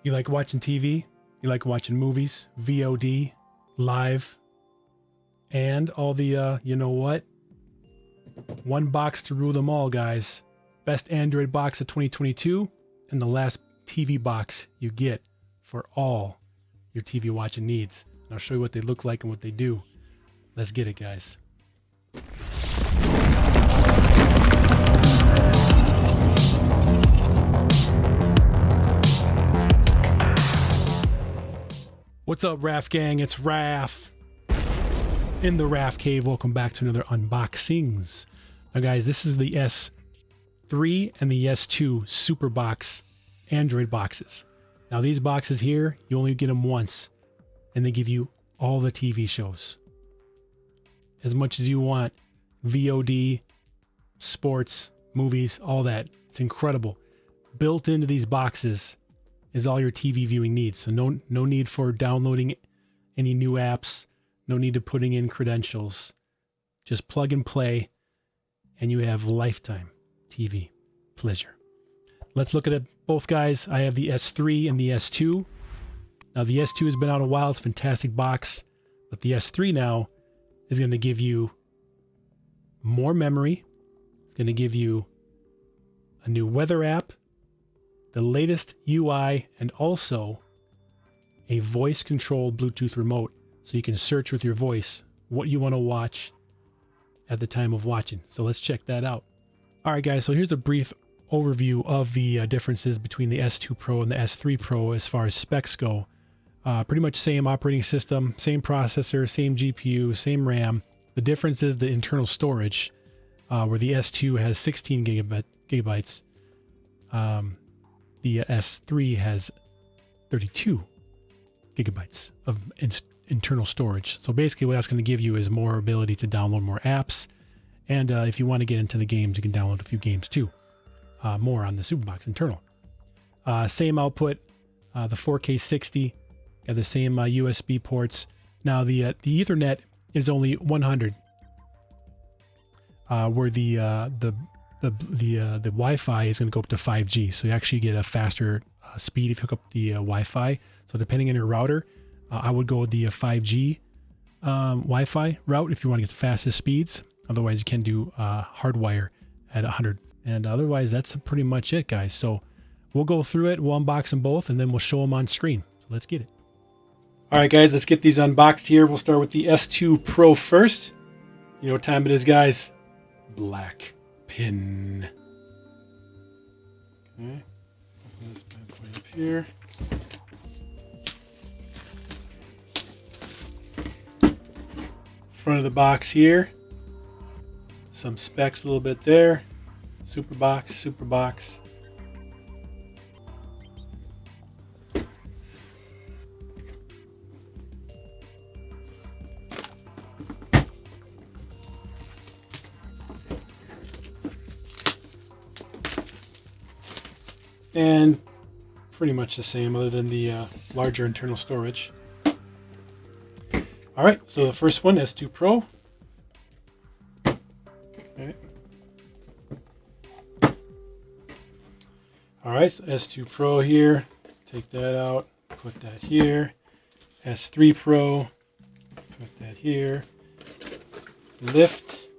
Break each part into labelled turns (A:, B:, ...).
A: You like watching TV? You like watching movies, VOD, live, and all the, you know what? One box to rule them all, guys. Best Android box of 2022 and the last TV box you get for all your TV watching needs. And I'll show you what they look like and what they do. Let's get it, guys. What's up, Raf gang? It's Raf in the Rafcave. Welcome back to another unboxings. Now, guys, this is the S3 and the S2 SuperBOX Android boxes. Now, these boxes here, you only get them once, and they give you all the TV shows. As much as you want, VOD, sports, movies, all that. It's incredible. Built into these boxes is all your TV viewing needs. So no need for downloading any new apps. No need to putting in credentials. Just plug and play, and you have lifetime TV pleasure. Let's look at it both, guys. I have the S3 and the S2. Now, the S2 has been out a while. It's a fantastic box. But the S3 now is going to give you more memory. It's going to give you a new weather app, the latest UI, and also a voice-controlled Bluetooth remote, so you can search with your voice what you want to watch at the time of watching. So let's check that out. All right, guys, so here's a brief overview of the differences between the S2PRO and the S3PRO as far as specs go. Pretty much same operating system, same processor, same GPU, same RAM. The difference is the internal storage, where the S2 has 16 gigabytes. The S3 has 32 gigabytes of internal storage. So basically what that's going to give you is more ability to download more apps. And if you want to get into the games, you can download a few games too. More on the SuperBOX internal. Same output, the 4K 60, got the same USB ports. Now the Ethernet is only 100, where the Wi-Fi is going to go up to 5G. So you actually get a faster speed if you hook up the Wi-Fi. So depending on your router, I would go with the 5G Wi-Fi route if you want to get the fastest speeds. Otherwise, you can do hardwire at 100. And otherwise, that's pretty much it, guys. So we'll go through it. We'll unbox them both, and then we'll show them on screen. So let's get it. All right, guys, let's get these unboxed here. We'll start with the S2PRO first. You know what time it is, guys? Black pin. Okay, open this bad boy up here. Front of the box here. Some specs a little bit there. SuperBOX. And pretty much the same other than the larger internal storage. All right, so the first one, S2PRO. Okay. All right, so S2PRO here. Take that out, put that here. S3PRO, put that here. Lift.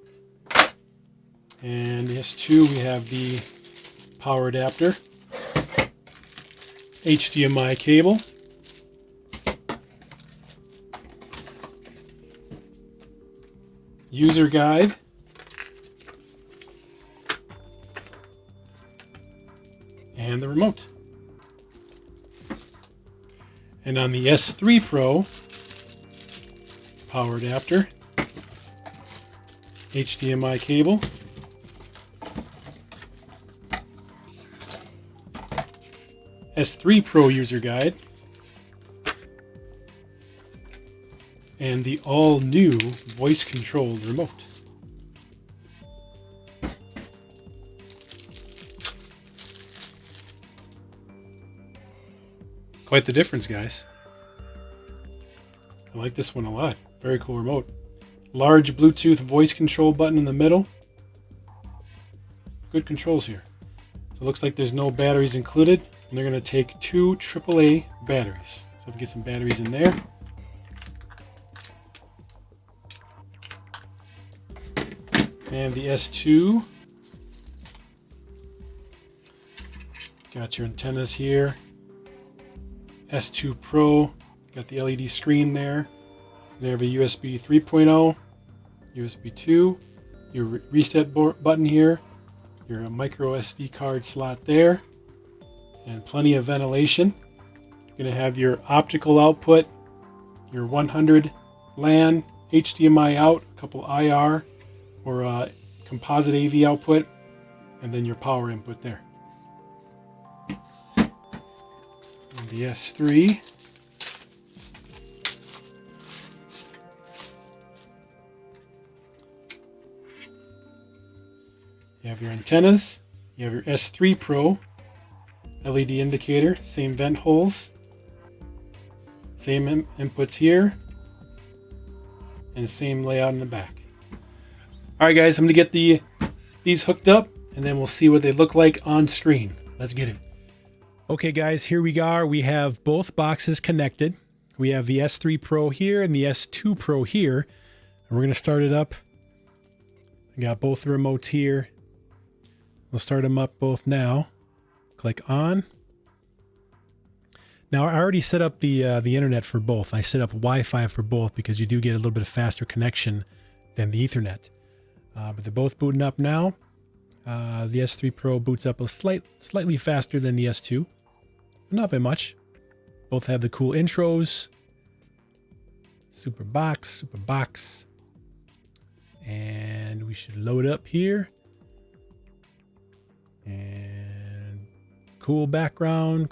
A: And the S2, we have the power adapter. HDMI cable, user guide, and the remote. And on the S3PRO, power adapter, HDMI cable, S3PRO user guide, and the all-new voice-controlled remote. Quite the difference, guys. I like this one a lot. Very cool remote. Large Bluetooth voice control button in the middle. Good controls here. So it looks like there's no batteries included. And they're going to take 2 AAA batteries. So if we get some batteries in there. And the S2. Got your antennas here. S2PRO. Got the LED screen there. You have a USB 3.0, USB 2, your reset button here, your micro SD card slot there, and plenty of ventilation. You're going to have your optical output, your 100 LAN, HDMI out, a couple IR or composite AV output, and then your power input there. And the S3. You have your antennas, you have your S3PRO LED indicator, same vent holes, same inputs here, and same layout in the back. Alright guys, I'm going to get these hooked up, and then we'll see what they look like on screen. Let's get it. Okay guys, here we are. We have both boxes connected. We have the S3PRO here and the S2PRO here. And we're going to start it up. I got both the remotes here. We'll start them up both now. Click on. Now I already set up the internet for both. I set up Wi-Fi for both because you do get a little bit of faster connection than the Ethernet. But they're both booting up now. The S3PRO boots up a slightly faster than the S2. Not by much. Both have the cool intros. SuperBOX. And we should load up here. And cool background.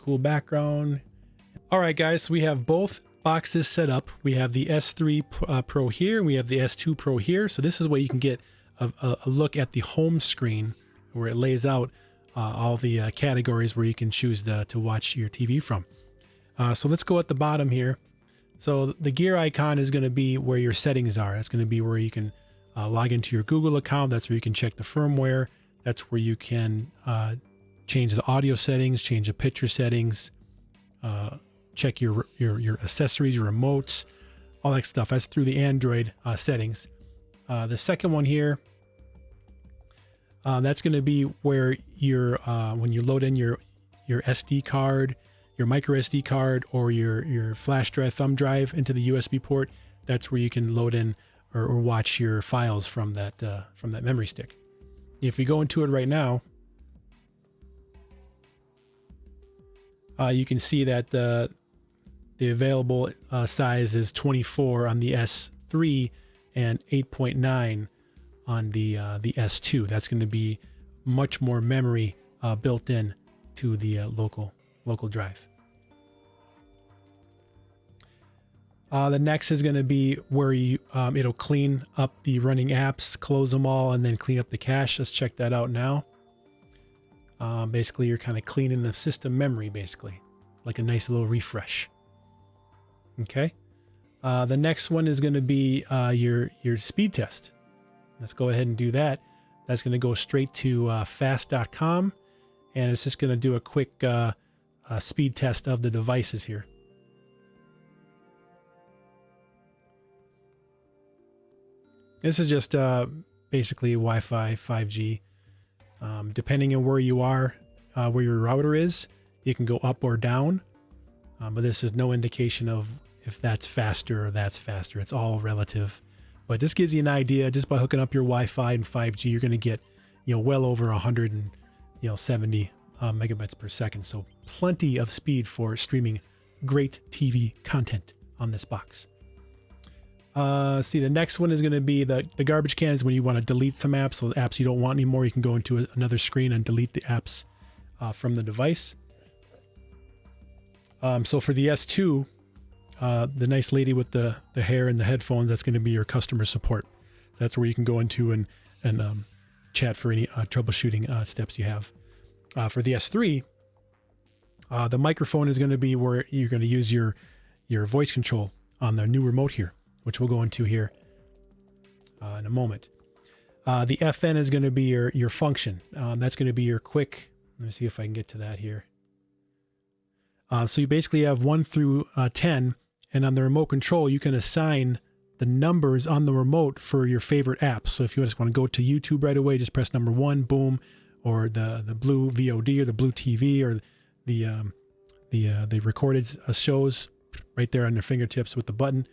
A: All right, guys, so we have both boxes set up. We have the S3PRO here, and we have the S2PRO here. So this is where you can get a look at the home screen where it lays out all the categories where you can choose to watch your TV from. So let's go at the bottom here. So the gear icon is going to be where your settings are. That's going to be where you can log into your Google account. That's where you can check the firmware. That's where you can change the audio settings, change the picture settings, check your accessories, your remotes, all that stuff. That's through the Android settings. The second one here, that's going to be where when you load in your SD card, your micro SD card, or your flash drive, thumb drive into the USB port. That's where you can load in or watch your files from that memory stick. If we go into it right now, you can see that the available size is 24 on the S3 and 8.9 on the S2. That's going to be much more memory built in to the local drive. The next is going to be where it'll clean up the running apps, close them all, and then clean up the cache. Let's check that out now. Basically, you're kind of cleaning the system memory, basically, like a nice little refresh. Okay. The next one is going to be your speed test. Let's go ahead and do that. That's going to go straight to fast.com, and it's just going to do a quick speed test of the devices here. This is just basically Wi-Fi 5G. Depending on where you are, where your router is, you can go up or down. But this is no indication of if that's faster or that's faster. It's all relative. But this gives you an idea. Just by hooking up your Wi-Fi and 5G, you're going to get well over 170 megabytes per second. So plenty of speed for streaming great TV content on this box. See, the next one is going to be the garbage can is when you want to delete some apps. So the apps you don't want anymore, you can go into another screen and delete the apps from the device. So for the S2, the nice lady with the hair and the headphones, that's going to be your customer support. That's where you can go into and chat for any troubleshooting steps you have. For the S3, the microphone is going to be where you're going to use your voice control on the new remote here, which we'll go into here in a moment. The FN is going to be your function. That's going to be your quick. Let me see if I can get to that here. So you basically have 1 through 10, and on the remote control, you can assign the numbers on the remote for your favorite apps. So if you just want to go to YouTube right away, just press number 1, boom, or the blue VOD or the blue TV or the recorded shows right there on your fingertips with the button.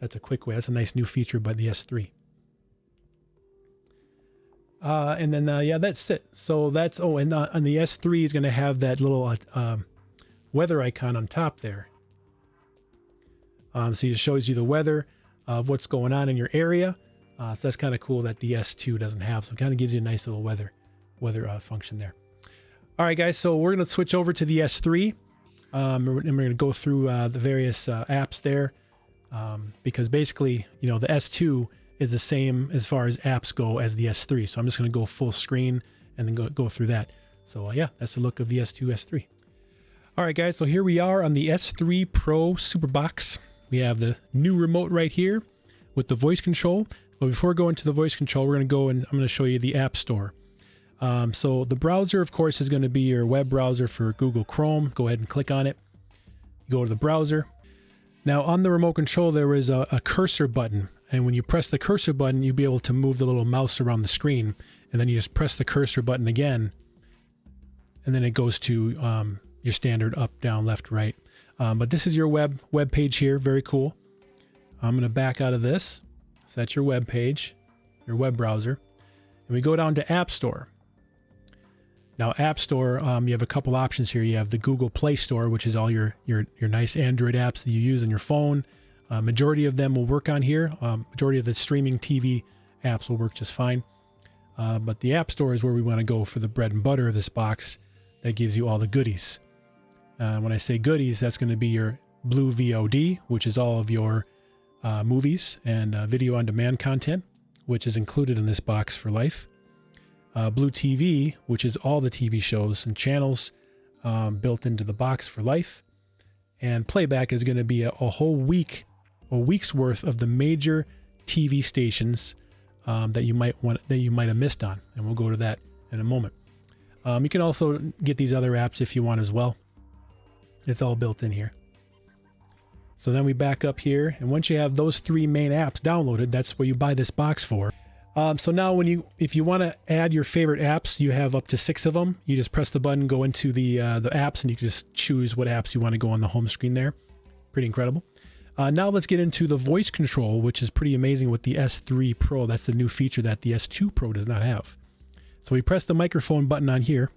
A: That's a quick way. That's a nice new feature by the S3. And then, yeah, that's it. So that's, oh, and on the S3 is going to have that little weather icon on top there. So it shows you the weather of what's going on in your area. So that's kind of cool that the S2 doesn't have. So it kind of gives you a nice little weather function there. All right, guys. So we're going to switch over to the S3. And we're going to go through the various apps there. Because basically, you know, the S2 is the same as far as apps go as the S3. So I'm just going to go full screen and then go through that. So yeah, that's the look of the S2, S3. All right, guys. So here we are on the S3PRO SuperBOX. We have the new remote right here with the voice control. But before going to the voice control, we're going to go and I'm going to show you the App Store. So the browser, of course, is going to be your web browser for Google Chrome. Go ahead and click on it. Go to the browser. Now on the remote control, there is a cursor button. And when you press the cursor button, you'll be able to move the little mouse around the screen. And then you just press the cursor button again. And then it goes to your standard up, down, left, right. But this is your web page here. Very cool. I'm going to back out of this. So that's your web page, your web browser. And we go down to App Store. Now, App Store, you have a couple options here. You have the Google Play Store, which is all your nice Android apps that you use on your phone. Majority of them will work on here. Majority of the streaming TV apps will work just fine. But the App Store is where we want to go for the bread and butter of this box that gives you all the goodies. When I say goodies, that's going to be your Blue VOD, which is all of your movies and video on demand content, which is included in this box for life. Blue TV, which is all the TV shows and channels built into the box for life. And Playback is going to be a whole week's worth of the major TV stations that you might have missed on, and we'll go to that in a moment. You can also get these other apps if you want as well. It's all built in here. So then we back up here, and once you have those 3 main apps downloaded, that's where you buy this box for. So now if you want to add your favorite apps, you have up to 6 of them. You just press the button, go into the apps, and you can just choose what apps you want to go on the home screen there. Pretty incredible. Now let's get into the voice control, which is pretty amazing with the S3PRO. That's the new feature that the S2PRO does not have. So we press the microphone button on here,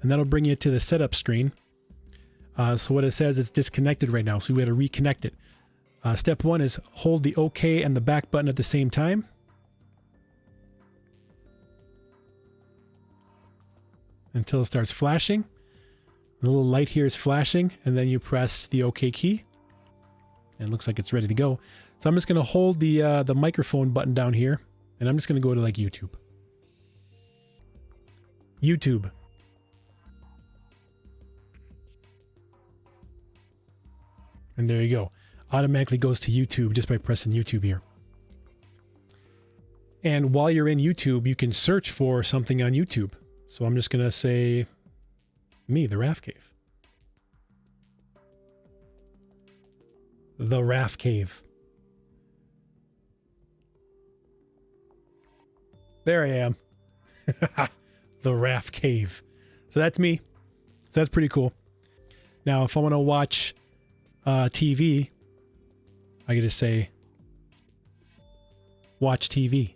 A: and that'll bring you to the setup screen. So what it says, it's disconnected right now, so we got to reconnect it. Step 1 is hold the OK and the back button at the same time. Until it starts flashing. The little light here is flashing, and then you press the OK key. And it looks like it's ready to go. So I'm just going to hold the microphone button down here, and I'm just going to go to like YouTube. YouTube. And there you go. Automatically goes to YouTube just by pressing YouTube here. And while you're in YouTube, you can search for something on YouTube. So I'm just going to say me, the Rafcave. The Rafcave. There I am. The Rafcave. So that's me. So that's pretty cool. Now, if I want to watch TV, I can just say watch TV.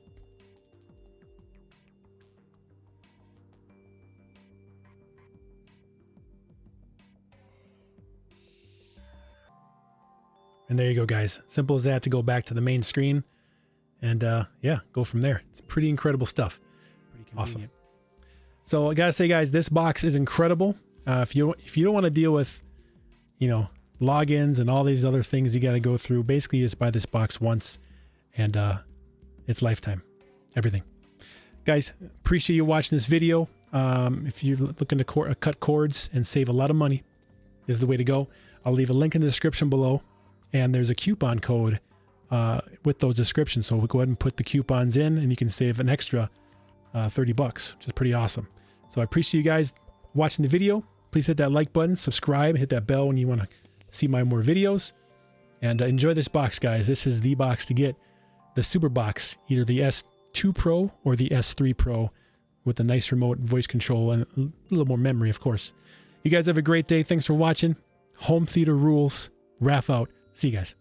A: And there you go, guys. Simple as that to go back to the main screen. And yeah, go from there. It's pretty incredible stuff. Pretty awesome. So I gotta say, guys, this box is incredible. If you don't want to deal with, you know, logins and all these other things you got to go through, basically you just buy this box once, and it's lifetime. Everything. Guys, appreciate you watching this video. If you're looking to cut cords and save a lot of money, this is the way to go. I'll leave a link in the description below. And there's a coupon code with those descriptions. So we'll go ahead and put the coupons in, and you can save an extra $30, which is pretty awesome. So I appreciate you guys watching the video. please hit that like button, subscribe, hit that bell when you want to see my more videos. And enjoy this box, guys. This is the box to get. The SuperBOX, either the S2PRO or the S3PRO, with a nice remote voice control and a little more memory, of course. You guys have a great day. Thanks for watching. Home theater rules. Raf out. See you guys.